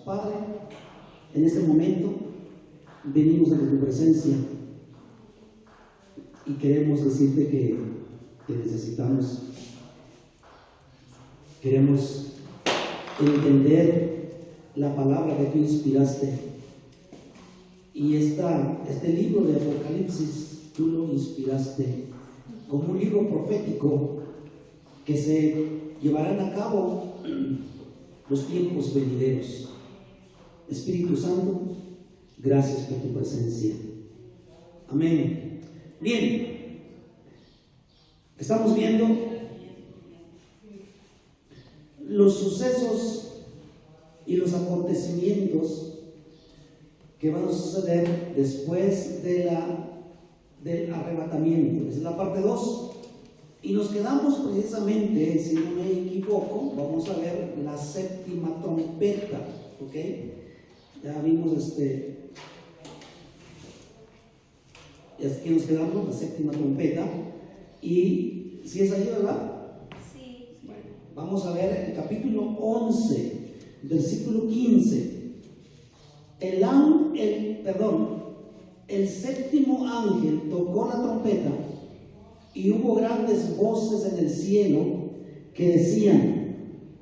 Padre, en este momento venimos ante tu presencia y queremos decirte que te necesitamos. Queremos entender la palabra que tú inspiraste. Y este libro de Apocalipsis tú lo inspiraste como un libro profético que se llevarán a cabo los tiempos venideros. Espíritu Santo, gracias por tu presencia. Amén. Bien, estamos viendo los sucesos y los acontecimientos que van a suceder después del arrebatamiento. Esa es la parte 2. Y nos quedamos precisamente, si no me equivoco, vamos a ver la séptima trompeta, ¿ok? Ya vimos y aquí nos quedamos, la séptima trompeta. Y si es ahí, ¿verdad? Sí. Bueno, vamos a ver el capítulo 11, versículo 15. El séptimo ángel tocó la trompeta y hubo grandes voces en el cielo que decían: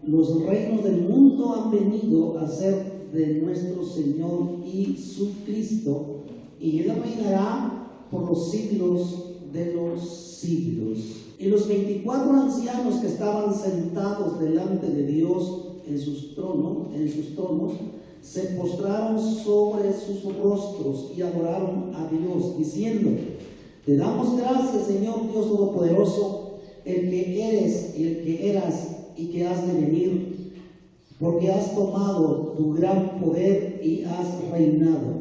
los reinos del mundo han venido a ser de nuestro Señor y su Cristo, y Él reinará por los siglos de los siglos. Y los 24 ancianos que estaban sentados delante de Dios en sus tronos, se postraron sobre sus rostros y adoraron a Dios, diciendo: te damos gracias, Señor Dios Todopoderoso, el que eres y el que eras y que has de venir, porque has tomado tu gran poder y has reinado.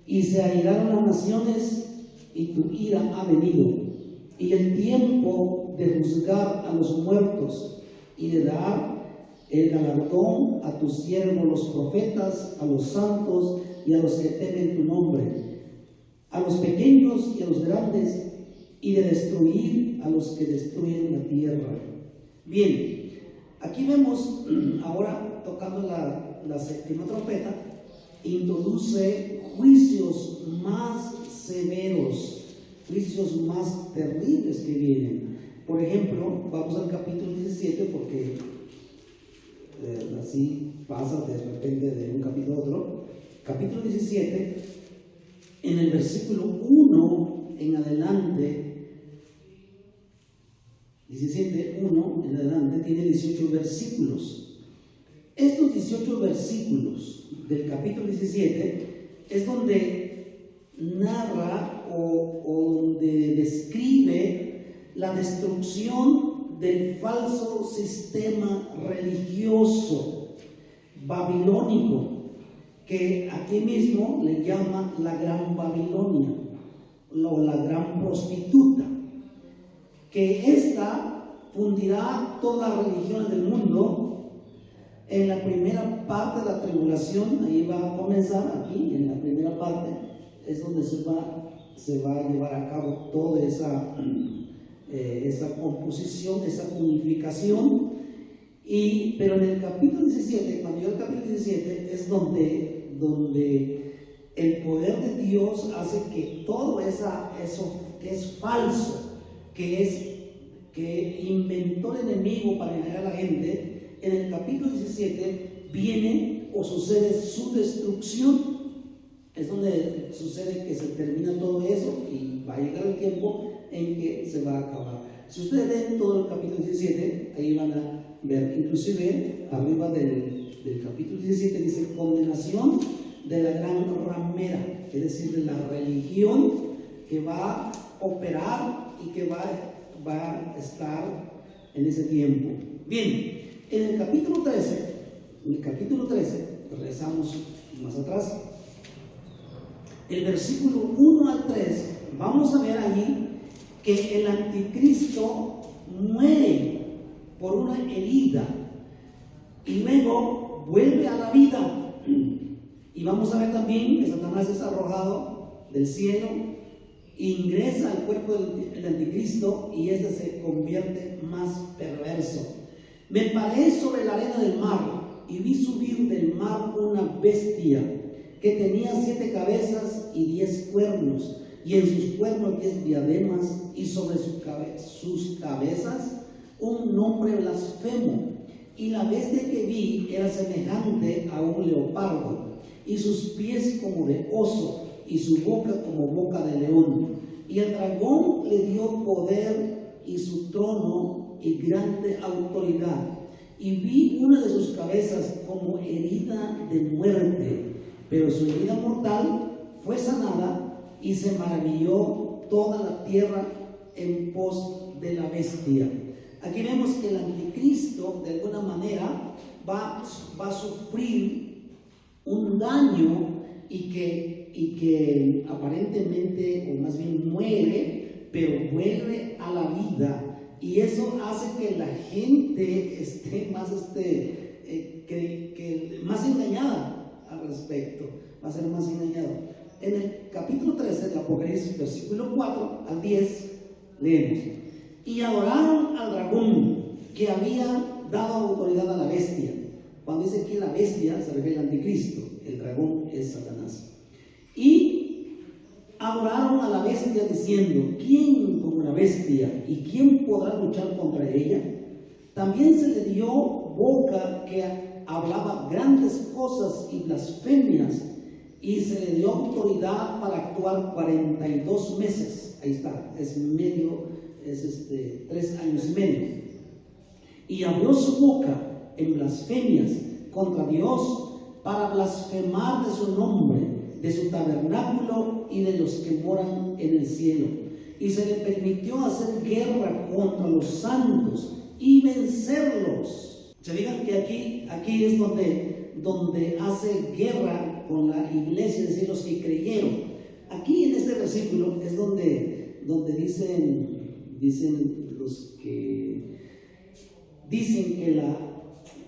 Y se airaron las naciones y tu ira ha venido, y el tiempo de juzgar a los muertos y de dar el galardón a tus siervos los profetas, a los santos y a los que temen tu nombre, a los pequeños y a los grandes, y de destruir a los que destruyen la tierra. Bien, aquí vemos ahora, tocando la séptima trompeta, introduce juicios más severos, juicios más terribles que vienen. Por ejemplo, vamos al capítulo 17, porque así pasa de repente de un capítulo a otro. Capítulo 17, en el versículo 1 en adelante, 17:1 en adelante, tiene 18 versículos. Estos 18 versículos del capítulo 17 es donde narra o donde describe la destrucción del falso sistema religioso babilónico, que aquí mismo le llama la Gran Babilonia o la Gran Prostituta, que esta fundirá todas las religiones del mundo. En la primera parte de la tribulación, ahí va a comenzar, aquí en la primera parte es donde se va a llevar a cabo toda esa composición, esa unificación. Pero en el capítulo 17, cuando llega el capítulo 17, es donde el poder de Dios hace que todo eso que es falso, que inventó el enemigo para engañar a la gente, en el capítulo 17 viene o sucede su destrucción. Es donde sucede que se termina todo eso y va a llegar el tiempo en que se va a acabar. Si ustedes leen todo el capítulo 17, ahí van a ver, inclusive arriba del capítulo 17 dice: condenación de la gran ramera, es decir, de la religión que va a operar y que va a estar en ese tiempo. Bien, en el capítulo 13, regresamos más atrás, el versículo 1 al 3, vamos a ver allí que el anticristo muere por una herida y luego vuelve a la vida. Y vamos a ver también que Satanás es arrojado del cielo, ingresa al cuerpo del anticristo y este se convierte más perverso. Me paré sobre la arena del mar y vi subir del mar una bestia que tenía 7 cabezas y 10 cuernos, y en sus cuernos 10 diademas, y sobre sus cabezas un nombre blasfemo. Y la bestia que vi era semejante a un leopardo, y sus pies como de oso, y su boca como boca de león. Y el dragón le dio poder y su trono y grande autoridad. Y vi una de sus cabezas como herida de muerte, pero su herida mortal fue sanada, y se maravilló toda la tierra en pos de la bestia. Aquí vemos que el anticristo de alguna manera va a sufrir un daño y que aparentemente, o más bien muere, pero vuelve a la vida. Y eso hace que la gente esté más, más engañada al respecto. Va a ser más engañado. En el capítulo 13 del Apocalipsis, versículo 4 al 10, leemos: y adoraron al dragón que había dado autoridad a la bestia. Cuando dice que la bestia se refiere al anticristo, el dragón es Satanás. Y adoraron a la bestia diciendo: ¿quién como la bestia? ¿Y quién podrá luchar contra ella? También se le dio boca que hablaba grandes cosas y blasfemias, y se le dio autoridad para actuar 42 meses. Ahí está, es 3 años y medio. Y abrió su boca en blasfemias contra Dios, para blasfemar de su nombre, de su tabernáculo y de los que moran en el cielo. Y se le permitió hacer guerra contra los santos y vencerlos. Se digan que aquí es donde hace guerra con la iglesia, es decir, los que creyeron. Aquí en este versículo es donde dicen los que dicen que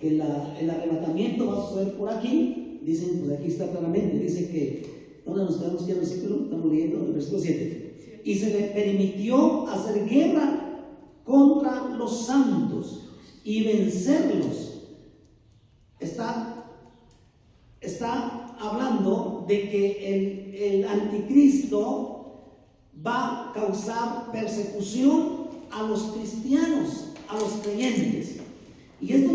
el arrebatamiento va a suceder por aquí. Dicen, pues aquí está claramente, dice que, ¿dónde nos quedamos aquí el versículo? Estamos leyendo el versículo 7. Y se le permitió hacer guerra contra los santos y vencerlos. Está hablando de que el anticristo va a causar persecución a los cristianos, a los creyentes. Y es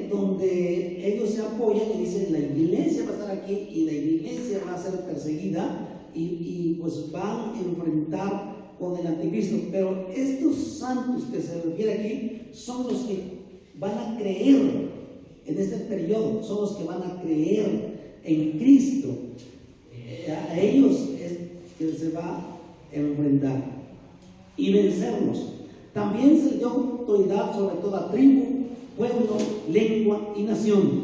donde ellos se apoyan y dicen: la iglesia va a estar aquí y la iglesia va a ser perseguida, y pues van a enfrentar con el anticristo. Pero estos santos que se refiere aquí son los que van a creer en este periodo, son los que van a creer en Cristo. A ellos es que se va a enfrentar y vencerlos. También se le dio autoridad sobre toda tribu, pueblo, lengua y nación.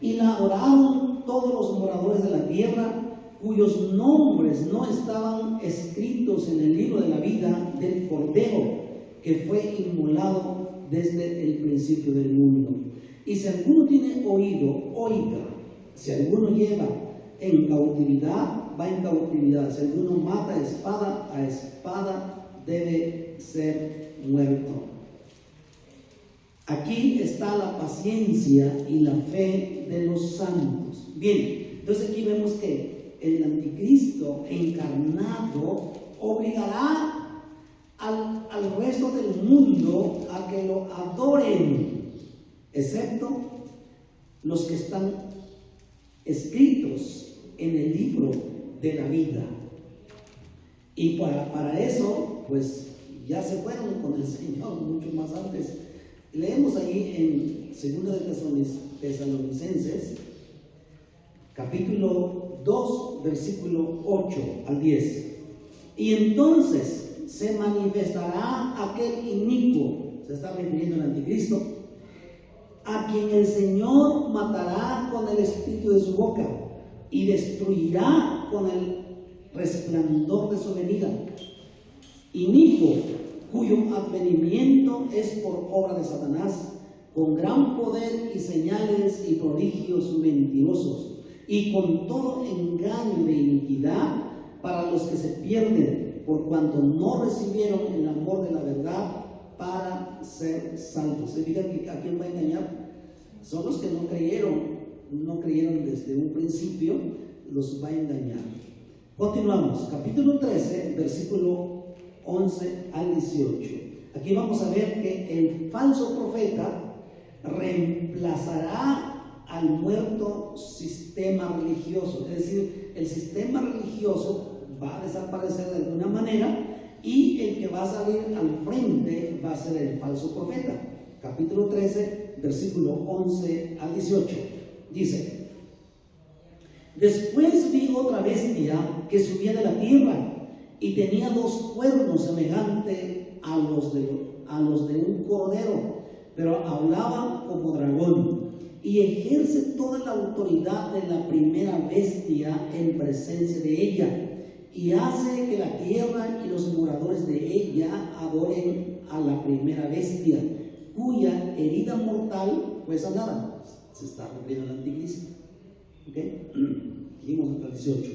Y la adoraron todos los moradores de la tierra, cuyos nombres no estaban escritos en el libro de la vida del Cordero, que fue inmolado desde el principio del mundo. Y si alguno tiene oído, oiga. Si alguno lleva en cautividad, va en cautividad. Si alguno mata a espada debe ser muerto. Aquí está la paciencia y la fe de los santos. Bien, entonces aquí vemos que el anticristo encarnado obligará al resto del mundo a que lo adoren, excepto los que están escritos en el libro de la vida. Y para eso, pues ya se fueron con el Señor mucho más antes. Leemos ahí en 2 Tesalonicenses, capítulo 2, versículo 8 al 10. Y entonces se manifestará aquel inicuo, se está refiriendo al anticristo, a quien el Señor matará con el espíritu de su boca y destruirá con el resplandor de su venida. Inicuo, cuyo advenimiento es por obra de Satanás, con gran poder y señales y prodigios mentirosos, y con todo engaño de iniquidad para los que se pierden, por cuanto no recibieron el amor de la verdad para ser salvos. ¿Se diga que a quién va a engañar? Son los que no creyeron no creyeron desde un principio, los va a engañar. Continuamos, capítulo 13, versículo 11 al 18. Aquí vamos a ver que el falso profeta reemplazará al muerto sistema religioso, es decir, el sistema religioso va a desaparecer de alguna manera y el que va a salir al frente va a ser el falso profeta. Capítulo 13, versículo 11 al 18. Dice: después vi otra bestia que subía de la tierra y tenía 2 cuernos semejantes a los de un cordero, pero hablaba como dragón, y ejerce toda la autoridad de la primera bestia en presencia de ella, y hace que la tierra y los moradores de ella adoren a la primera bestia, cuya herida mortal fue sanada. Se está refiriendo al anticristo. ¿Okay? Seguimos hasta el 18.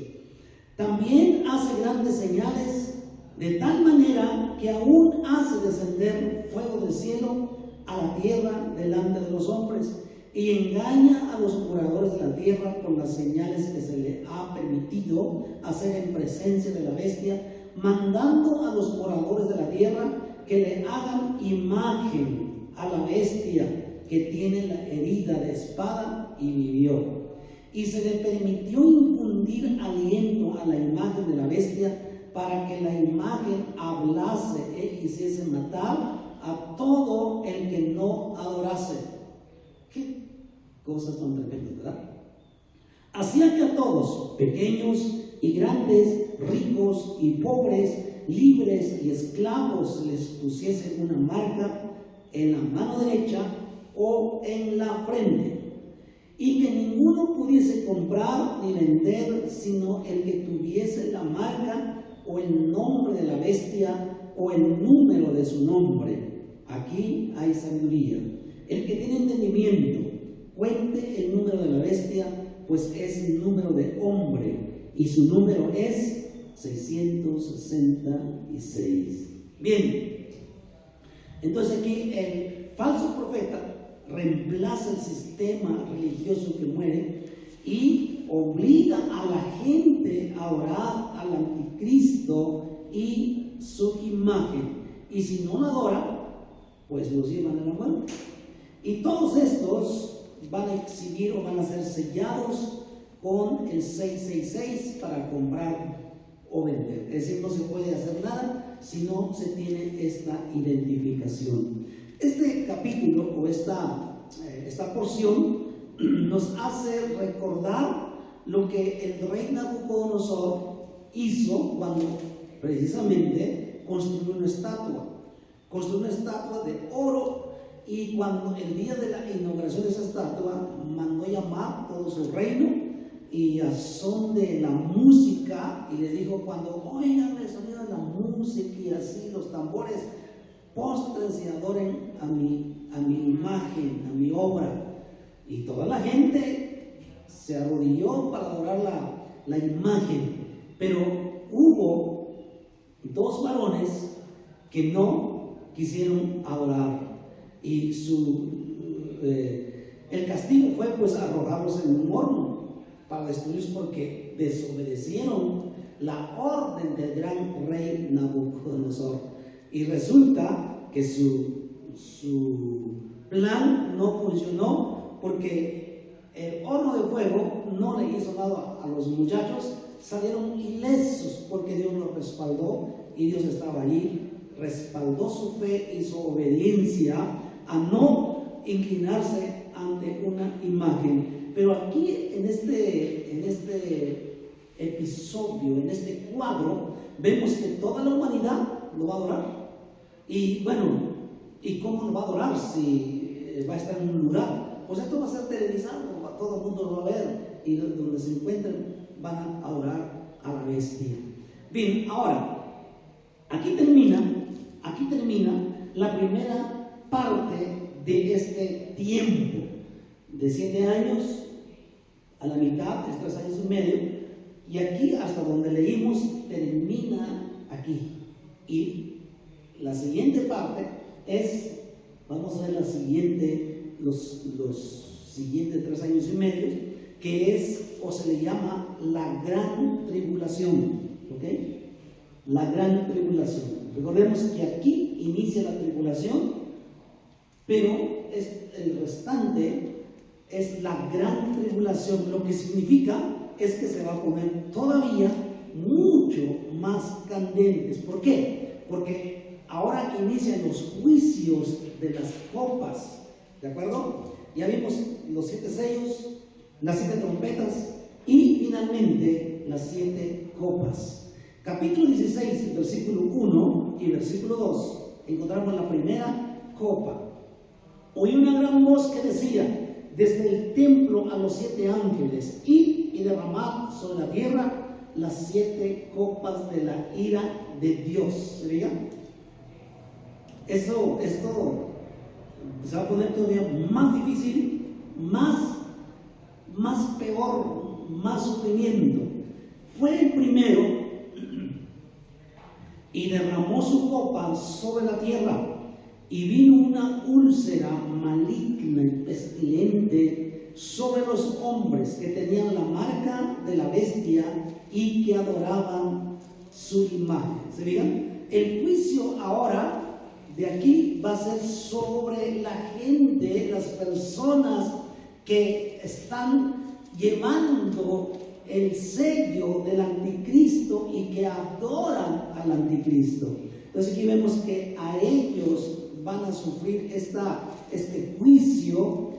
También hace grandes señales, de tal manera que aún hace descender fuego del cielo a la tierra delante de los hombres, y engaña a los moradores de la tierra con las señales que se le ha permitido hacer en presencia de la bestia, mandando a los moradores de la tierra que le hagan imagen a la bestia que tiene la herida de espada y vivió. Y se le permitió infundir aliento a la imagen de la bestia para que la imagen hablase e hiciese matar a todo el que no adorase. Qué cosas tan tremendas, ¿verdad? Hacía que a todos, pequeños y grandes, ricos y pobres, libres y esclavos, les pusiese una marca en la mano derecha o en la frente, y que ninguno pudiese comprar ni vender sino el que tuviese la marca o el nombre de la bestia o el número de su nombre. Aquí hay sabiduría. El que tiene entendimiento, cuente el número de la bestia, pues es el número de hombre, y su número es 666. Bien, entonces aquí el falso profeta reemplaza el sistema religioso que muere y obliga a la gente a orar al anticristo y su imagen, y si no la adora, pues los llevan a la muerte. Y todos estos van a exhibir o van a ser sellados con el 666 para comprar o vender. Es decir, no se puede hacer nada si no se tiene esta identificación. Este capítulo o esta porción nos hace recordar lo que el rey Nabucodonosor hizo cuando precisamente construyó una estatua. Construyó una estatua de oro, y cuando el día de la inauguración de esa estatua mandó llamar todo su reino y a son de la música, y le dijo: cuando oigan el sonido de la música y así los tambores, póstrense y adoren a mi imagen, a mi obra. Y toda la gente se arrodilló para adorar la imagen, pero hubo 2 varones que no quisieron adorar, y el castigo fue pues arrojarlos en un horno para destruirlos, porque desobedecieron la orden del gran rey Nabucodonosor. Y resulta que su plan no funcionó, porque el horno de fuego no le hizo nada a los muchachos, salieron ilesos porque Dios los respaldó, y Dios estaba allí, respaldó su fe y su obediencia a no inclinarse ante una imagen. Pero aquí en este episodio, en este cuadro, vemos que toda la humanidad lo va a adorar. Y bueno, ¿y cómo lo va a adorar si va a estar en un lugar? Pues esto va a ser televisado, todo el mundo lo va a ver, y donde se encuentren van a adorar a la bestia. Bien, ahora, aquí termina la primera parte de este tiempo de 7 años a la mitad, es 3 años y medio, y aquí hasta donde leímos termina aquí. Y la siguiente parte es, vamos a ver la siguiente, los siguientes 3 años y medio, que es, o se le llama, la gran tribulación. ¿Ok? La gran tribulación. Recordemos que aquí inicia la tribulación, pero el restante es la gran tribulación. Lo que significa es que se va a poner todavía mucho más candentes. ¿Por qué? Porque ahora inician los juicios de las copas, ¿de acuerdo? Ya vimos los 7 sellos, las 7 trompetas y finalmente las 7 copas. Capítulo 16, versículo 1 y versículo 2, encontramos la primera copa. Oí una gran voz que decía: desde el templo a los 7 ángeles, id y derramad sobre la tierra las 7 copas de la ira de Dios. ¿Se veía? Esto se va a poner todavía más difícil, más peor, más sufrimiento. Fue el primero y derramó su copa sobre la tierra, y vino una úlcera maligna y pestilente sobre los hombres que tenían la marca de la bestia y que adoraban su imagen. ¿Se fijan? El juicio ahora de aquí va a ser sobre la gente, las personas que están llevando el sello del anticristo y que adoran al anticristo. Entonces aquí vemos que a ellos van a sufrir este juicio.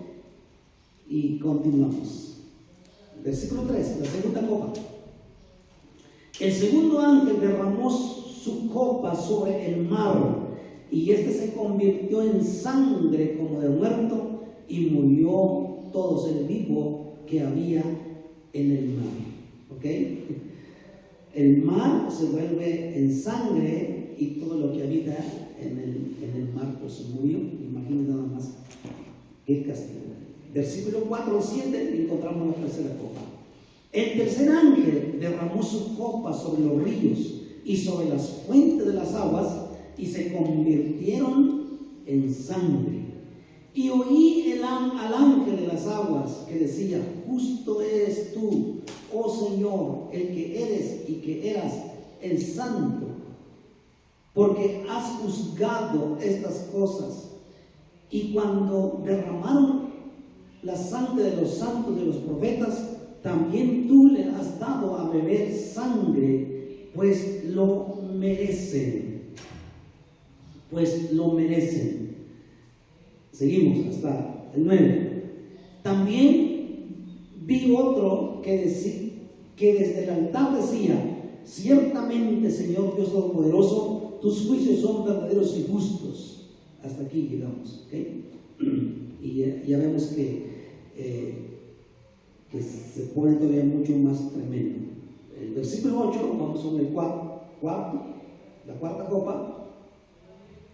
Y continuamos. Versículo 3, la segunda copa. El segundo ángel derramó su copa sobre el mar, y este se convirtió en sangre como de muerto, y murió todo ser vivo que había en el mar. ¿Ok? El mar se vuelve en sangre, y todo lo que habita en el mar pues murió. Imagínense nada más qué castigo. Versículo 4 al 7 encontramos la tercera copa. El tercer ángel derramó su copa sobre los ríos y sobre las fuentes de las aguas, y se convirtieron en sangre. Y oí al ángel de las aguas que decía: justo eres tú, oh Señor, el que eres y que eras el santo, porque has juzgado estas cosas. Y cuando derramaron la sangre de los santos de los profetas, también tú le has dado a beber sangre, pues lo merecen. Pues lo merecen. Seguimos hasta el 9. También vi otro que desde el altar decía: ciertamente, Señor Dios Todopoderoso, tus juicios son verdaderos y justos. Hasta aquí llegamos, ¿okay? Y ya vemos que se pone todavía mucho más tremendo. El versículo 8, vamos sobre la cuarta copa.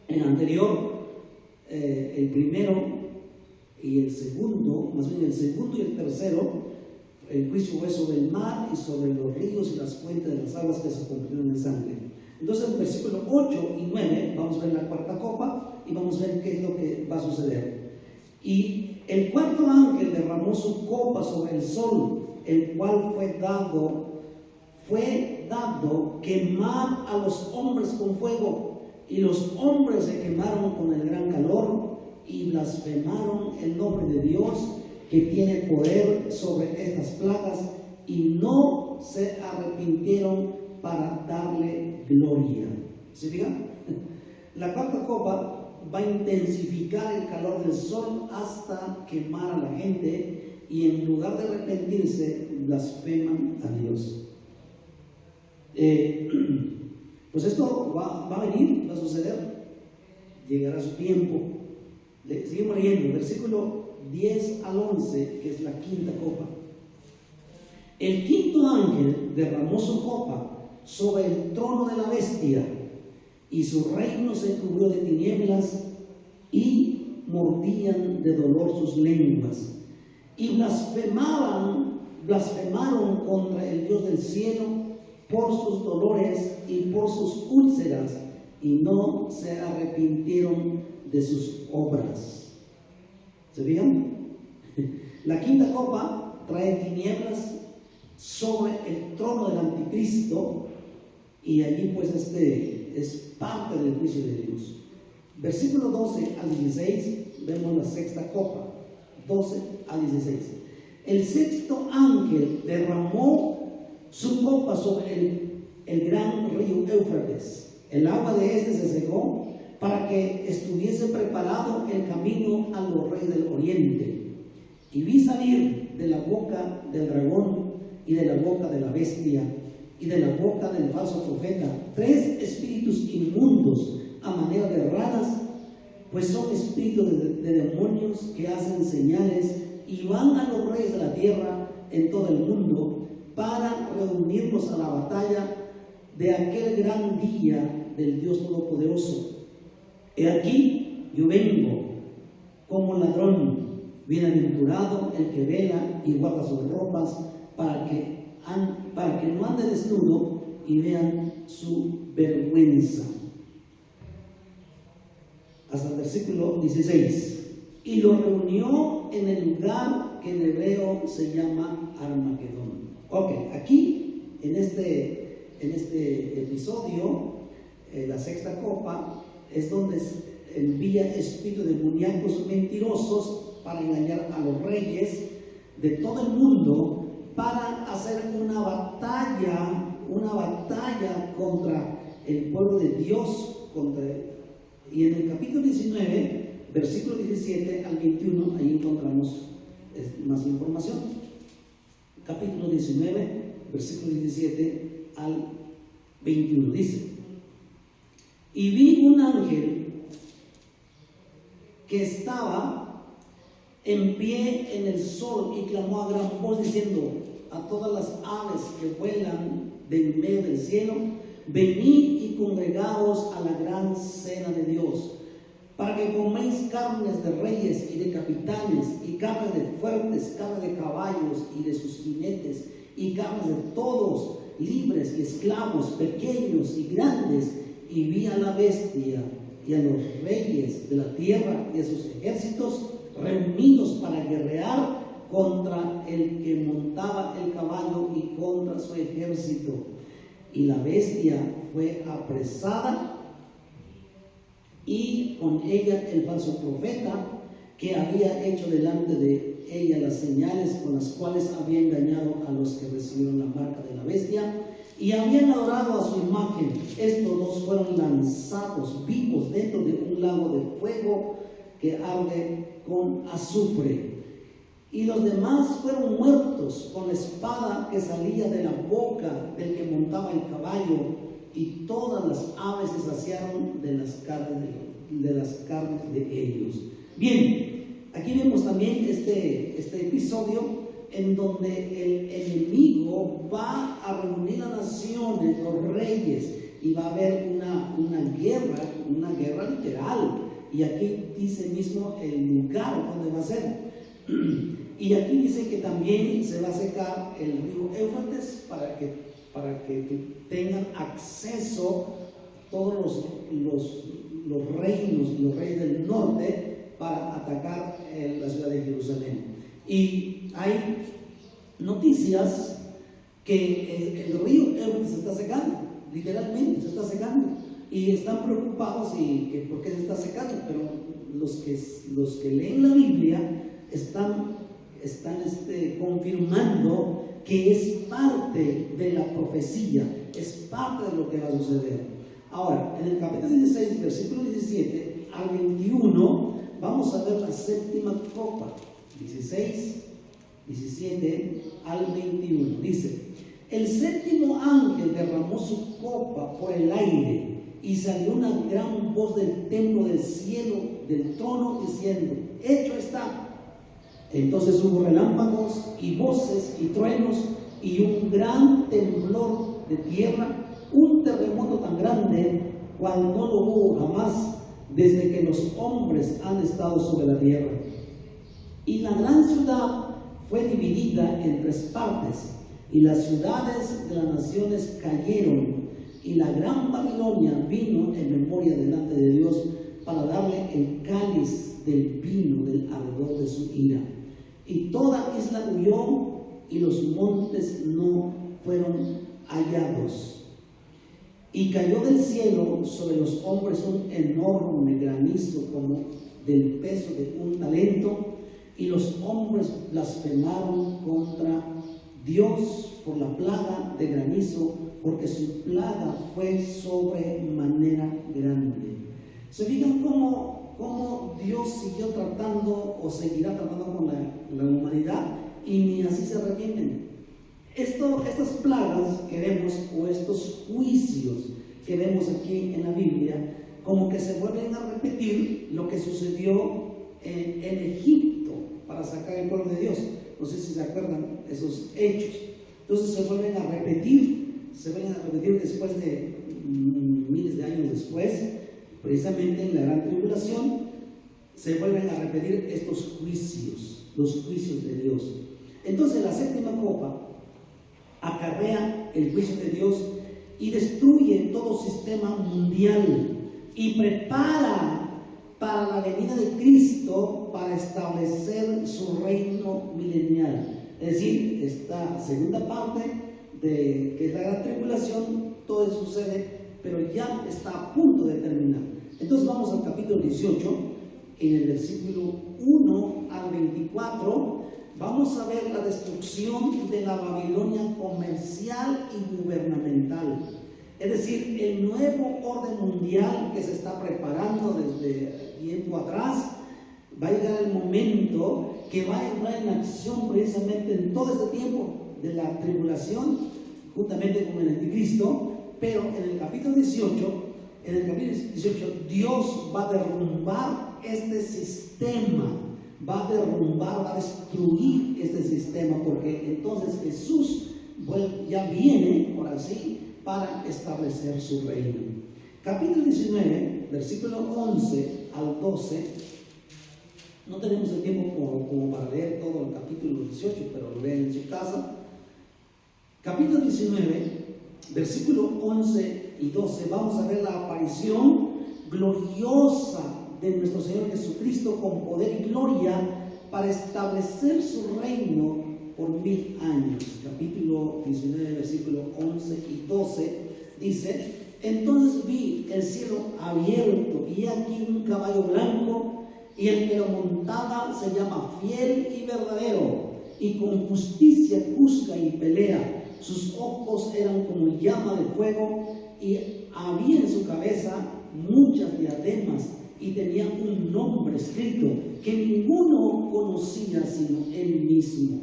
En el anterior, el primero y el segundo, más bien el segundo y el tercero, el juicio fue sobre el mar y sobre los ríos y las fuentes de las aguas que se convirtieron en sangre. Entonces, en el versículo 8 y 9, vamos a ver la cuarta copa y vamos a ver qué es lo que va a suceder. Y el cuarto ángel derramó su copa sobre el sol, el cual fue dado quemar a los hombres con fuego, y los hombres se quemaron con el gran calor y blasfemaron el nombre de Dios, que tiene poder sobre estas plagas, y no se arrepintieron para darle gloria. ¿Se fijan? La cuarta copa va a intensificar el calor del sol hasta quemar a la gente, y en lugar de arrepentirse, blasfeman a Dios. Pues esto va a venir, va a suceder, llegará su tiempo. Seguimos leyendo, versículo 10 al 11, que es la quinta copa. El quinto ángel derramó su copa sobre el trono de la bestia, y su reino se cubrió de tinieblas, y mordían de dolor sus lenguas, y blasfemaron contra el Dios del cielo por sus dolores y por sus úlceras, y no se arrepintieron de sus obras. ¿Se fijan? La quinta copa trae tinieblas sobre el trono del anticristo, y allí pues es parte del juicio de Dios. Versículo 12 al 16 vemos la sexta copa, 12 al 16. El sexto ángel derramó su copa sobre el gran río Éufrates. El agua de este se secó para que estuviese preparado el camino a los reyes del oriente. Y vi salir de la boca del dragón y de la boca de la bestia y de la boca del falso profeta 3 espíritus inmundos a manera de ranas, pues son espíritus de demonios que hacen señales y van a los reyes de la tierra en todo el mundo para reunirlos a la batalla de aquel gran día del Dios Todopoderoso. He aquí, yo vengo como ladrón. Bienaventurado el que vela y guarda sus ropas para que no ande desnudo y vean su vergüenza. Hasta el versículo 16. Y lo reunió en el lugar que en hebreo se llama Armagedón. Ok, aquí en este episodio, la sexta copa es donde envía espíritus demoníacos mentirosos para engañar a los reyes de todo el mundo, para hacer una batalla contra el pueblo de Dios. Y en el capítulo 19, versículo 17 al 21, ahí encontramos más información. Capítulo 19, versículo 17 al 21, dice: y vi un ángel que estaba en pie en el sol y clamó a gran voz diciendo a todas las aves que vuelan de en medio del cielo: venid y congregaos a la gran cena de Dios, para que coméis carnes de reyes y de capitanes, y carnes de fuertes, carne de caballos y de sus jinetes, y carnes de todos, libres y esclavos, pequeños y grandes. Y vi a la bestia y a los reyes de la tierra y a sus ejércitos reunidos para guerrear contra el que montaba el caballo y contra su ejército. Y la bestia fue apresada, y con ella el falso profeta, que había hecho delante de ella las señales con las cuales había engañado a los que recibieron la marca de la bestia y habían adorado a su imagen. Estos dos fueron lanzados vivos dentro de un lago de fuego que arde con azufre. Y los demás fueron muertos con la espada que salía de la boca del que montaba el caballo, y todas las aves se saciaron de las carnes de ellos. Bien, aquí vemos también este episodio en donde el enemigo va a reunir a naciones, los reyes, y va a haber una guerra literal. Y aquí dice mismo el lugar donde va a ser. Y aquí dice que también se va a secar el río Éufrates para que tengan acceso todos los reinos y los reyes del norte para atacar la ciudad de Jerusalén. Y hay noticias que el río Éufrates se está secando, literalmente se está secando, y están preocupados por qué se está secando, pero los que leen la Biblia están confirmando que es parte de la profecía, es parte de lo que va a suceder. Ahora, en el capítulo 16, versículo 17 al 21, vamos a ver la séptima copa. 16, 17 al 21. Dice: el séptimo ángel derramó su copa por el aire, y salió una gran voz del templo del cielo, del trono, diciendo: hecho está. Entonces hubo relámpagos y voces y truenos y un gran temblor de tierra, un terremoto tan grande cual no lo hubo jamás desde que los hombres han estado sobre la tierra. Y la gran ciudad fue dividida en 3 partes, y las ciudades de las naciones cayeron, y la gran Babilonia vino en memoria delante de Dios para darle el cáliz del vino del ardor de su ira. y toda isla huyó, y los montes no fueron hallados. Y cayó del cielo sobre los hombres un enorme granizo como del peso de un talento, y los hombres blasfemaron contra Dios por la plaga de granizo, porque su plaga fue sobremanera grande. ¿Se fijan cómo Dios siguió tratando o seguirá tratando con la humanidad? Y ni así se arrepienten. Estas plagas que vemos, o estos juicios que vemos aquí en la Biblia, como que se vuelven a repetir lo que sucedió en Egipto para sacar el pueblo de Dios. No sé si se acuerdan esos hechos. Entonces se vuelven a repetir después de miles de años después, precisamente en la gran tribulación, se vuelven a repetir estos juicios, los juicios de Dios. Entonces la séptima copa acarrea el juicio de Dios y destruye todo sistema mundial y prepara para la venida de Cristo para establecer su reino milenial. Es decir, esta segunda parte que es la gran tribulación, todo eso sucede, pero ya está a punto de terminar. Entonces vamos al capítulo 18, en el versículo 1 al 24, vamos a ver la destrucción de la Babilonia comercial y gubernamental. Es decir, el nuevo orden mundial que se está preparando desde tiempo atrás. Va a llegar el momento que va a entrar en acción precisamente en todo este tiempo de la tribulación, juntamente con el anticristo. Pero en el capítulo 18, Dios va a derrumbar este sistema, va a destruir este sistema, porque entonces Jesús ya viene, ahora sí, para establecer su reino. Capítulo 19, versículo 11 al 12. No tenemos el tiempo como para leer todo el capítulo 18, pero lo leen en su casa. Capítulo 19, versículo 11 y 12, vamos a ver la aparición gloriosa de nuestro Señor Jesucristo con poder y gloria para establecer su reino por 1000 años. Capítulo 19, versículo 11 y 12 dice: entonces vi el cielo abierto y aquí un caballo blanco, y el que lo montaba se llama Fiel y Verdadero, y con justicia juzga y pelea. Sus ojos eran como llama de fuego, y había en su cabeza muchas diademas, y tenía un nombre escrito que ninguno conocía sino él mismo.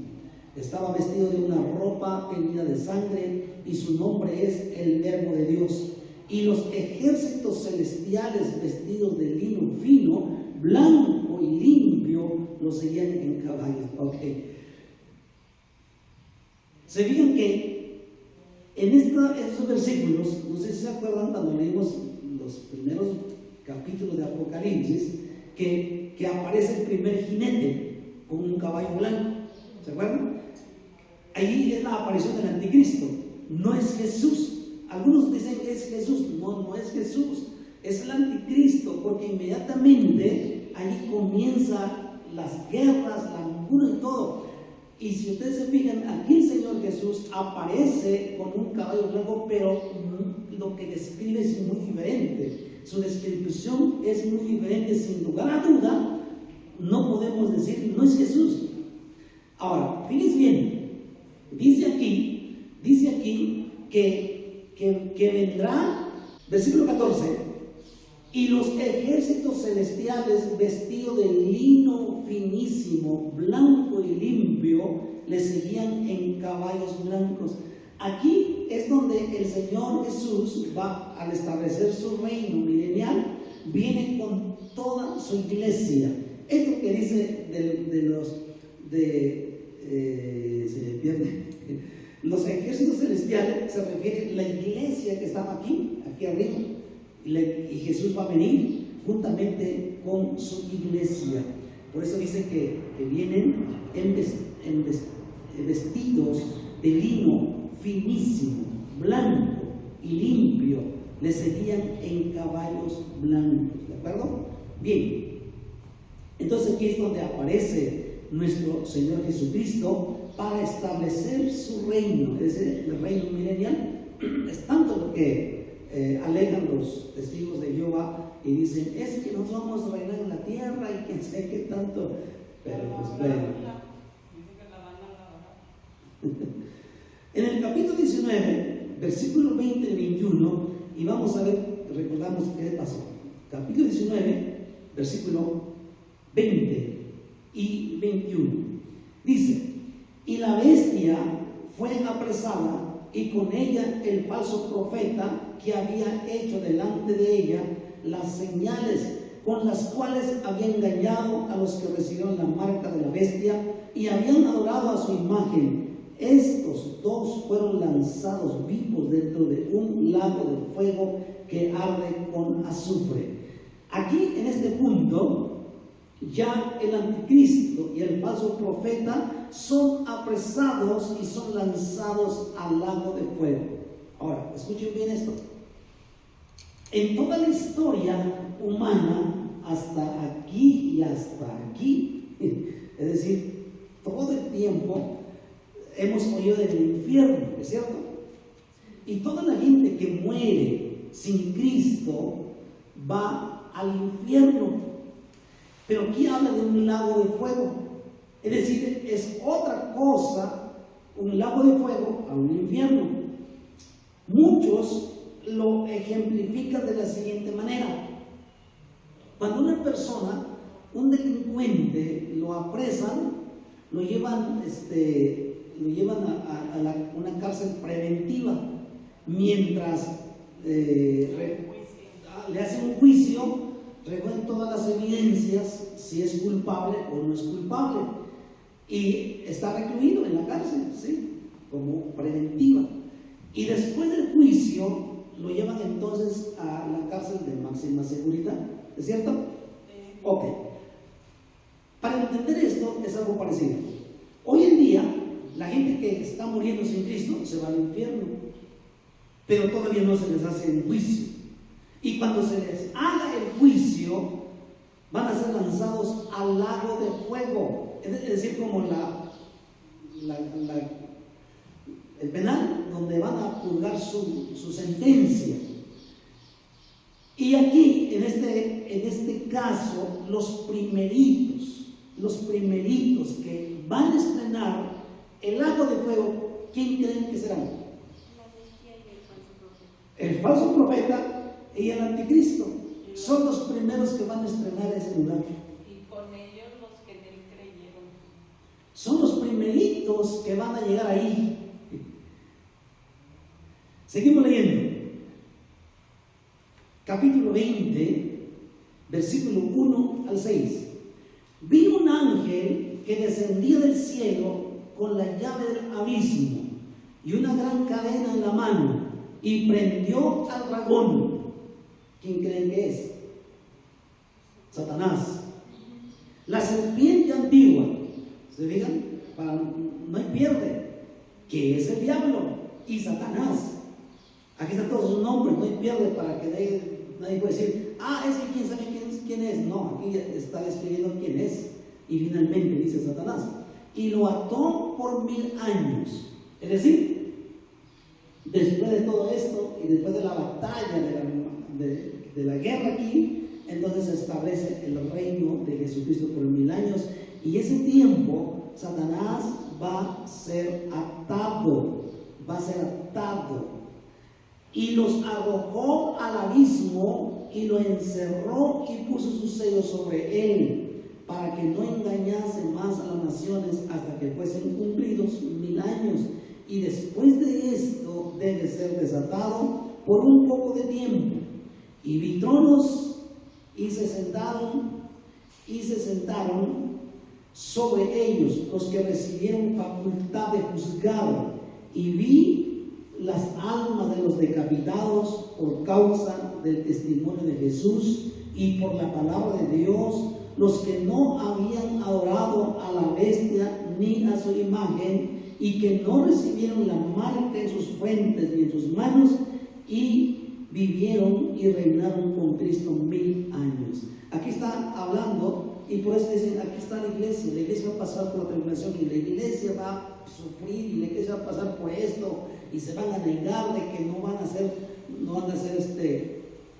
Estaba vestido de una ropa teñida de sangre, y su nombre es el Verbo de Dios. Y los ejércitos celestiales, vestidos de lino fino, blanco y limpio, lo seguían en caballos. Se fijan que en estos versículos, no sé si se acuerdan cuando leímos los primeros capítulos de Apocalipsis, que aparece el primer jinete con un caballo blanco. ¿Se acuerdan? Ahí es la aparición del anticristo. No es Jesús. Algunos dicen que es Jesús. No es Jesús. Es el anticristo, porque inmediatamente ahí comienzan las guerras, la hambruna y todo. Y si ustedes se fijan, aquí el Señor Jesús aparece con un caballo blanco, pero lo que describe es muy diferente. Su descripción es muy diferente. Sin lugar a duda, no podemos decir, no es Jesús. Ahora, fíjense bien, dice aquí que vendrá, versículo 14, y los ejércitos celestiales vestidos de lino finísimo, blanco y limpio, le seguían en caballos blancos. Aquí es donde el Señor Jesús va al establecer su reino milenial, viene con toda su iglesia. Esto que dice se me pierde. Los ejércitos celestiales se refiere a la iglesia que estaba aquí arriba, y Jesús va a venir juntamente con su iglesia. Por eso dice que vienen vestidos de lino finísimo, blanco y limpio, le seguían en caballos blancos. ¿De acuerdo? Bien, entonces aquí es donde aparece nuestro Señor Jesucristo para establecer su reino, es el reino milenial. Es tanto lo que alegan los testigos de Jehová y dicen, es que nos vamos a reinar en la tierra y quién sabe qué tanto, pero pues bueno. En el capítulo 19, versículos 20 y 21, y vamos a ver, recordamos qué pasó. Capítulo 19, versículo 20 y 21. Dice, y la bestia fue apresada, y con ella el falso profeta que había hecho delante de ella las señales con las cuales había engañado a los que recibieron la marca de la bestia y habían adorado a su imagen. Estos dos fueron lanzados vivos dentro de un lago de fuego que arde con azufre. Aquí en este punto ya el anticristo y el falso profeta son apresados y son lanzados al lago de fuego. Ahora, escuchen bien esto. En toda la historia humana, hasta aquí y hasta aquí, es decir, todo el tiempo hemos oído del infierno, ¿es cierto? Y toda la gente que muere sin Cristo va al infierno. Pero aquí habla de un lago de fuego. Es decir, es otra cosa un lago de fuego a un infierno. Muchos lo ejemplifican de la siguiente manera. Cuando una persona, un delincuente, lo apresan, lo llevan a una cárcel preventiva, mientras le hacen un juicio, recogen todas las evidencias, si es culpable o no es culpable, y está recluido en la cárcel, ¿sí? Como preventiva. Y después del juicio lo llevan entonces a la cárcel de máxima seguridad, ¿es cierto? Ok. Para entender esto es algo parecido. Hoy en día la gente que está muriendo sin Cristo se va al infierno, pero todavía no se les hace el juicio. Y cuando se les haga el juicio, van a ser lanzados al lago de fuego. Es decir, como el penal, donde van a purgar su sentencia. Y aquí, en este caso, los primeritos que van a estrenar el lago de fuego, ¿quién creen que serán? El falso profeta y el anticristo son los primeros que van a estrenar ese lugar. Y con ellos los que en él creyeron. Son los primeritos que van a llegar ahí. Seguimos leyendo. Capítulo 20, versículo 1 al 6. Vi un ángel que descendía del cielo con la llave del abismo y una gran cadena en la mano, y prendió al dragón. ¿Quién creen que es? Satanás, la serpiente antigua. ¿Se fijan? No hay pierde. Que es el diablo y Satanás. Aquí están todos sus nombres, no hay pierde para que nadie pueda decir, es que quién sabe quién es. No, aquí está describiendo quién es. Y finalmente dice Satanás. Y lo ató por 1000 años. Es decir, después de todo esto y después de la batalla de la guerra aquí, entonces se establece el reino de Jesucristo por 1000 años, y ese tiempo Satanás va a ser atado, y los arrojó al abismo y lo encerró y puso su sello sobre él, para que no engañase más a las naciones hasta que fuesen cumplidos 1000 años. Y después de esto debe ser desatado por un poco de tiempo. Y vi tronos y se sentaron sobre ellos los que recibieron facultad de juzgar. Y vi las almas de los decapitados por causa del testimonio de Jesús y por la palabra de Dios, los que no habían adorado a la bestia ni a su imagen, y que no recibieron la marca en sus frentes ni en sus manos, y vivieron y reinaron con Cristo 1000 años. Aquí está hablando Y por eso dicen, aquí está la iglesia va a pasar por la tribulación, y la iglesia va a sufrir, y la iglesia va a pasar por esto, y se van a negar de que no van a ser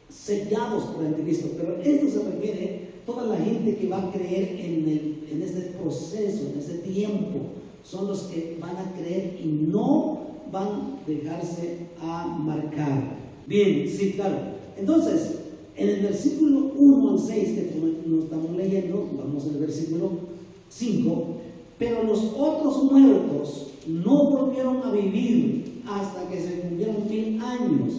sellados por el Anticristo. Pero esto se refiere a toda la gente que va a creer en este proceso, en este tiempo. Son los que van a creer y no van a dejarse a marcar. Bien, sí, claro. Entonces, en el versículo 1 al 6 que nos estamos leyendo, vamos al versículo 5, pero los otros muertos no volvieron a vivir hasta que se cumplieron 1000 años.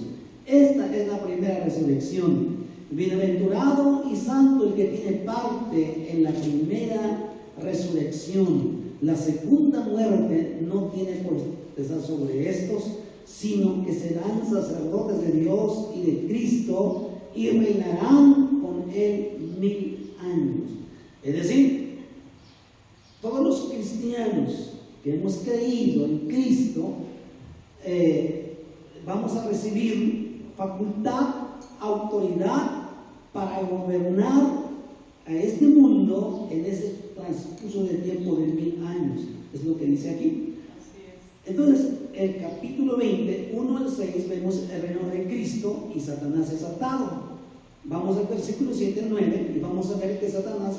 Esta es la primera resurrección. Bienaventurado y santo el que tiene parte en la primera resurrección. La segunda muerte no tiene potestad sobre estos, sino que serán sacerdotes de Dios y de Cristo, y reinarán con él 1000 años. Es decir, todos los cristianos que hemos creído en Cristo, vamos a recibir facultad, autoridad para gobernar a este mundo en ese transcurso de tiempo de 1000 años. Es lo que dice aquí. Entonces, el capítulo 20, 1 al 6, vemos el reino de Cristo y Satanás es atado. Vamos al versículo 7 al 9 y vamos a ver que Satanás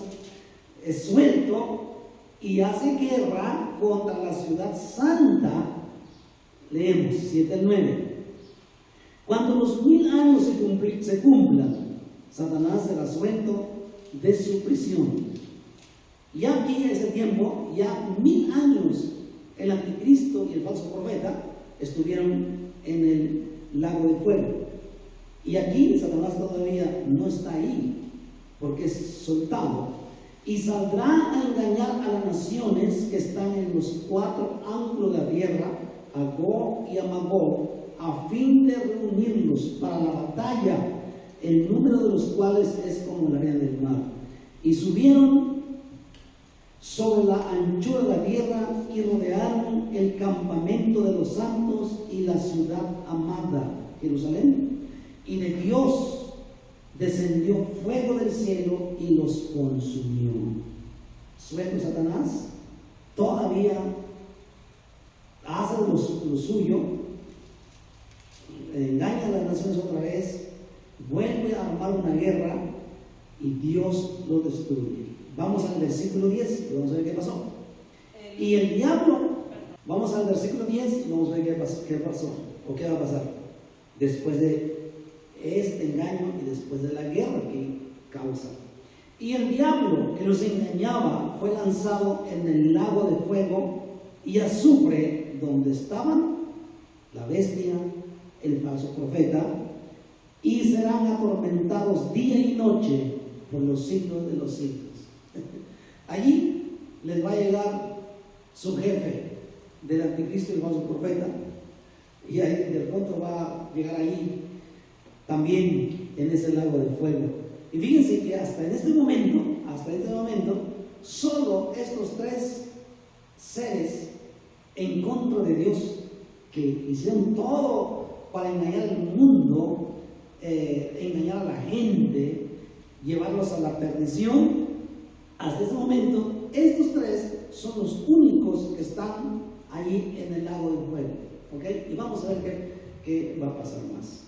es suelto y hace guerra contra la ciudad santa. Leemos 7 al 9. Cuando los 1000 años se cumplan, Satanás será suelto de su prisión. Y aquí en ese tiempo, ya 1000 años, el anticristo y el falso profeta estuvieron en el lago de fuego. Y aquí Satanás todavía no está ahí, porque es soltado. Y saldrá a engañar a las naciones que están en los 4 ángulos de la tierra, a Gog y a Magog, a fin de reunirlos para la batalla, el número de los cuales es como la arena del mar. Y subieron sobre la anchura de la tierra y rodearon el campamento de los santos y la ciudad amada, Jerusalén. Y de Dios descendió fuego del cielo y los consumió. Suelto Satanás, todavía hace lo suyo, engaña a las naciones otra vez, vuelve a armar una guerra y Dios lo destruye. Vamos al versículo 10 y vamos a ver qué pasó. Y el diablo, vamos al versículo 10 y vamos a ver qué pasó o qué va a pasar después de este engaño y después de la guerra que causa. Y el diablo que los engañaba fue lanzado en el lago de fuego y azufre, donde estaban la bestia, el falso profeta, y serán atormentados día y noche por los siglos de los siglos. Allí les va a llegar su jefe del anticristo y el falso profeta, y ahí de pronto va a llegar allí también en ese lago de fuego. Y fíjense que hasta este momento, solo estos 3 seres en contra de Dios, que hicieron todo para engañar al mundo, engañar a la gente, llevarlos a la perdición, hasta ese momento, estos 3 son los únicos que están allí en el lago de fuego. ¿Okay? Y vamos a ver qué va a pasar más.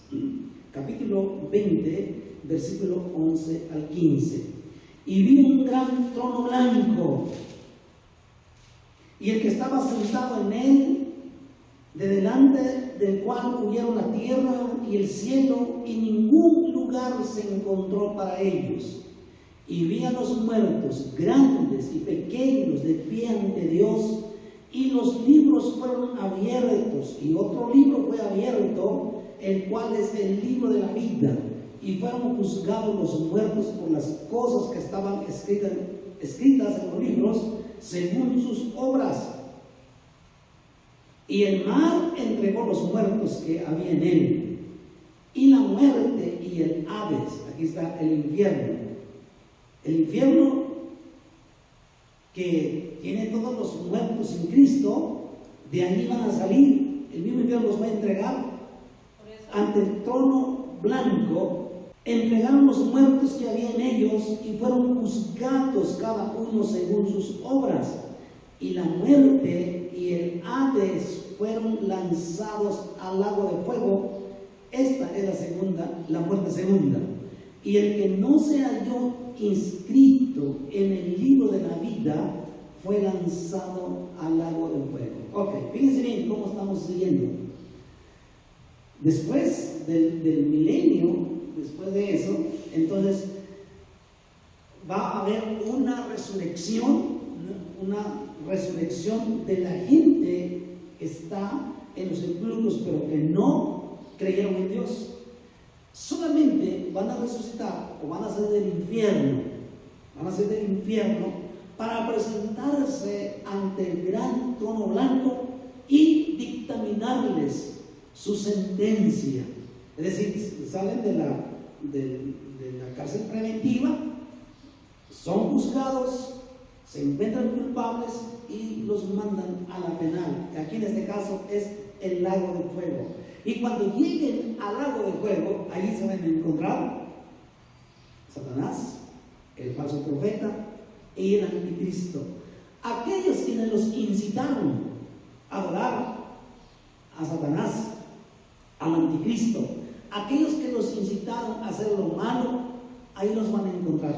Capítulo 20, versículo 11 al 15. Y vi un gran trono blanco, y el que estaba sentado en él, de delante del cual hubieron la tierra y el cielo, y ningún lugar se encontró para ellos. Y vi a los muertos, grandes y pequeños, de pie ante Dios, y los libros fueron abiertos, y otro libro fue abierto, el cual es el libro de la vida, y fueron juzgados los muertos por las cosas que estaban escritas en los libros, según sus obras. Y el mar entregó los muertos que había en él, y la muerte y el Hades, aquí está el infierno que tiene todos los muertos en Cristo, de allí van a salir, el mismo infierno los va a entregar ante el trono blanco, entregaron los muertos que había en ellos y fueron juzgados cada uno según sus obras. Y la muerte y el Hades fueron lanzados al lago de fuego. Esta es la muerte segunda. Y el que no se halló inscrito en el libro de la vida fue lanzado al lago de fuego. Ok, fíjense bien cómo estamos siguiendo. Después del milenio, después de eso, entonces va a haber una resurrección de la gente que está en los sepulcros, pero que no creyeron en Dios. Solamente van a resucitar o van a ser del infierno, para presentarse ante el gran trono blanco y dictaminarles su sentencia. Es decir, salen de la cárcel preventiva, son juzgados, se encuentran culpables y los mandan a la penal, que aquí en este caso es el lago de fuego. Y cuando lleguen al lago de fuego, allí se van a encontrar Satanás, el falso profeta y el anticristo. Aquellos quienes los incitaron a adorar a Satanás, al anticristo, aquellos que los incitaron a hacer lo malo, ahí los van a encontrar,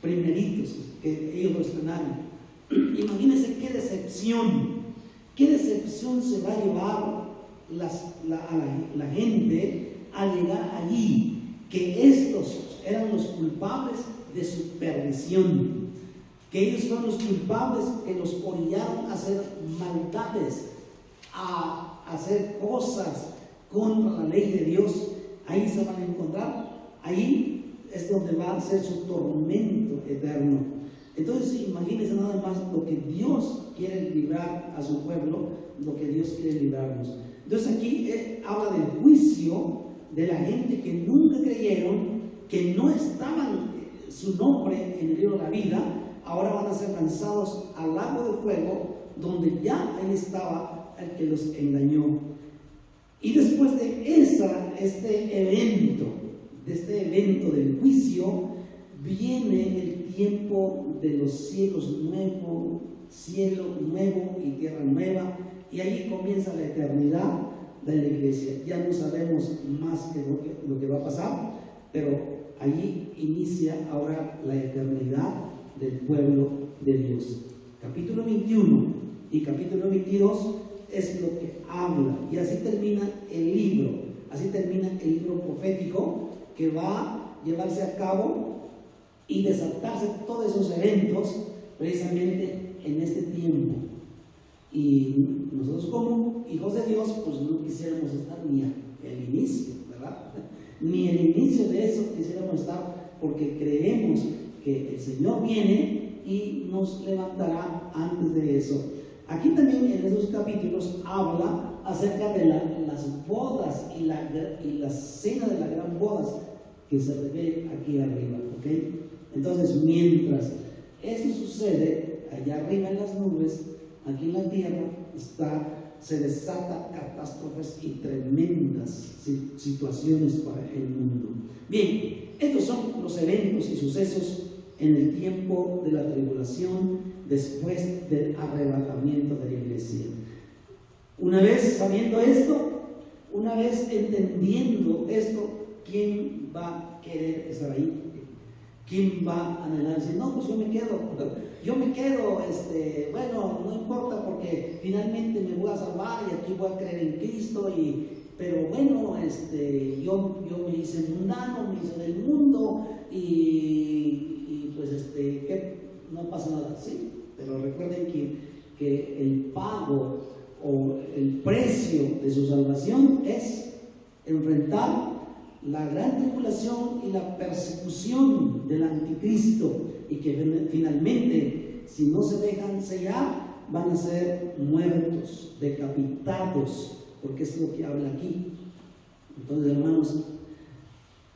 primeritos, que ellos lo estrenaron. Imagínense qué decepción se va a llevar la gente al llegar allí, que estos eran los culpables de su perdición, que ellos fueron los culpables que los orillaron a hacer maldades, a hacer cosas contra la ley de Dios. Ahí se van a encontrar, ahí es donde va a ser su tormento eterno. Entonces imagínense nada más lo que Dios quiere librar a su pueblo, lo que Dios quiere librarnos. Entonces aquí habla del juicio de la gente que nunca creyeron, que no estaban su nombre en el libro de la vida. Ahora van a ser lanzados al lago de fuego, donde ya ahí estaba el que los engañó. Y después de este evento del juicio, viene el tiempo de los cielos nuevos, cielo nuevo y tierra nueva, y ahí comienza la eternidad de la iglesia. Ya no sabemos más que lo que va a pasar, pero allí inicia ahora la eternidad del pueblo de Dios. Capítulo 21 y capítulo 22 es lo que habla, y así termina el libro profético que va a llevarse a cabo y desatarse todos esos eventos precisamente en este tiempo. Y nosotros como hijos de Dios, pues no quisiéramos estar ni al inicio, ¿verdad? Ni el inicio de eso quisiéramos estar, porque creemos que el Señor viene y nos levantará antes de eso. Aquí también en esos capítulos habla acerca de las bodas y la cena de las gran bodas que se ve aquí arriba, ¿ok? Entonces, mientras eso sucede allá arriba en las nubes, aquí en la tierra se desatan catástrofes y tremendas situaciones para el mundo. Bien, estos son los eventos y sucesos en el tiempo de la tribulación, después del arrebatamiento de la iglesia. Una vez sabiendo esto, una vez entendiendo esto, ¿quién va a querer estar ahí? ¿Quién va a anhelar? Decir, no, pues yo me quedo, bueno, no importa, porque finalmente me voy a salvar y aquí voy a creer en Cristo, pero bueno, yo me hice mundano, me hice del mundo y pues que no pasa nada, sí, pero recuerden que el pago o el precio de su salvación es enfrentar la gran tribulación y la persecución del anticristo, y que finalmente, si no se dejan sellar, van a ser muertos, decapitados, porque es lo que habla aquí. Entonces, hermanos,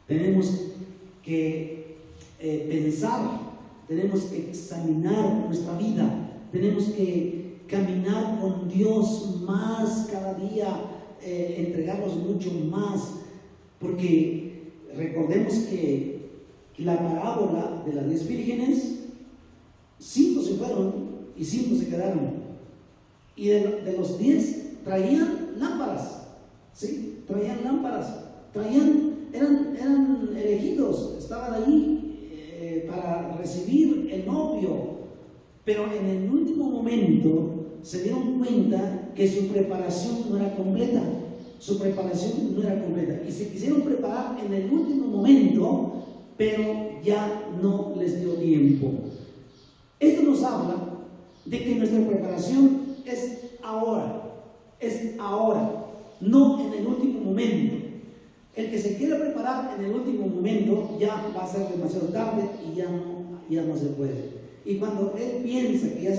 tenemos que pensar, tenemos que examinar nuestra vida, tenemos que caminar con Dios más cada día, entregarnos mucho más, porque recordemos que la parábola de las 10 vírgenes, 5 se fueron y 5 se quedaron. Y de los 10 traían lámparas, ¿sí? Traían lámparas, eran elegidos, estaban allí para recibir el novio, pero en el último momento se dieron cuenta que su preparación no era completa. Y se quisieron preparar en el último momento, pero ya no les dio tiempo. Esto nos habla de que nuestra preparación es ahora, no en el último momento. El que se quiera preparar en el último momento ya va a ser demasiado tarde y ya no se puede. Y cuando él piensa que ya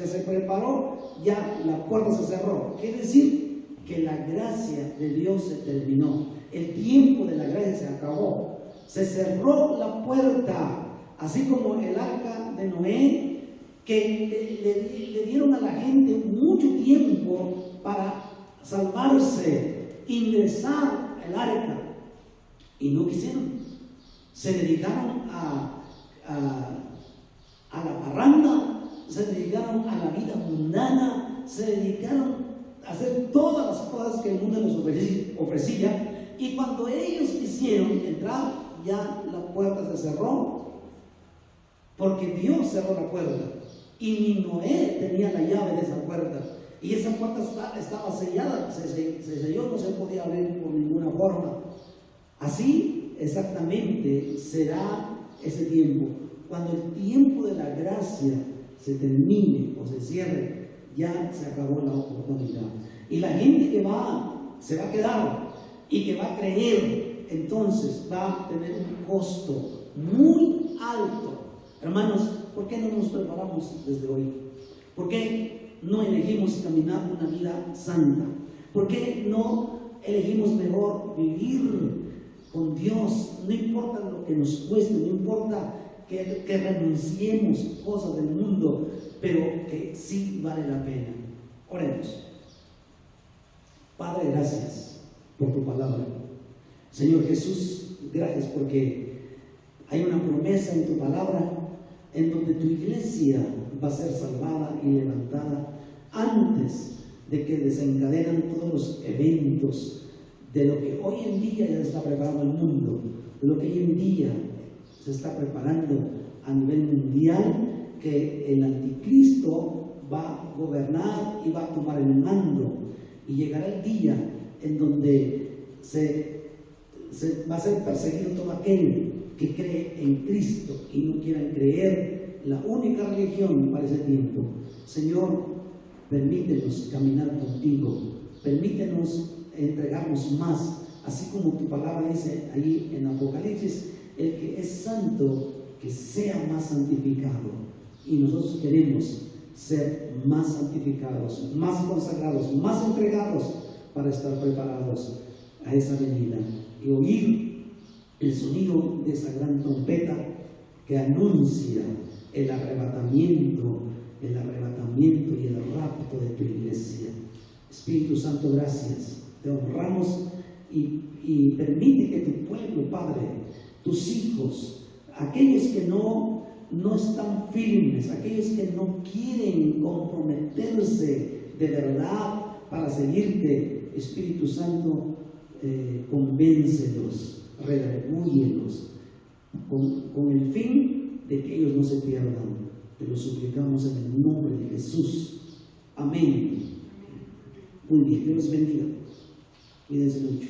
se preparó, ya la puerta se cerró. Quiere decir que la gracia de Dios se terminó. El tiempo de la gracia se acabó. Se cerró la puerta, así como el arca de Noé, que le dieron a la gente mucho tiempo para salvarse, ingresar al arca, y no quisieron. Se dedicaron a la parranda, se dedicaron a la vida mundana, se dedicaron a hacer todas las cosas que el mundo les ofrecía, y cuando ellos quisieron entrar, ya la puerta se cerró, porque Dios cerró la puerta, y ni Noé tenía la llave de esa puerta, y esa puerta estaba sellada, se selló, no se podía abrir por ninguna forma. Así exactamente será ese tiempo. Cuando el tiempo de la gracia se termine o se cierre, ya se acabó la oportunidad. Y la gente que se va a quedar y que va a creer, entonces va a tener un costo muy alto. Hermanos, ¿por qué no nos preparamos desde hoy? ¿Por qué no elegimos caminar una vida santa? ¿Por qué no elegimos mejor vivir con Dios? No importa lo que nos cueste, no importa que renunciemos cosas del mundo, pero que sí vale la pena. Oremos. Padre, gracias por tu palabra. Señor Jesús, gracias porque hay una promesa en tu palabra en donde tu iglesia va a ser salvada y levantada antes de que desencadenen todos los eventos de lo que hoy en día ya está preparando el mundo, de lo que hoy en día se está preparando a nivel mundial, que el anticristo va a gobernar y va a tomar el mando, y llegará el día en donde va a ser perseguido todo aquel que cree en Cristo y no quieran creer la única religión para ese tiempo. Señor, permítenos caminar contigo, permítenos entregarnos más, así como tu palabra dice allí en Apocalipsis: el que es santo, que sea más santificado. Y nosotros queremos ser más santificados, más consagrados, más entregados para estar preparados a esa venida y oír el sonido de esa gran trompeta que anuncia el arrebatamiento y el rapto de tu iglesia. Espíritu Santo, gracias, te honramos y permite que tu pueblo, Padre, tus hijos, aquellos que no están firmes, aquellos que no quieren comprometerse de verdad para seguirte, Espíritu Santo, convéncelos, redargúyelos, con el fin de que ellos no se pierdan. Te lo suplicamos en el nombre de Jesús. Amén. Muy bien, Dios bendiga. Cuídense mucho.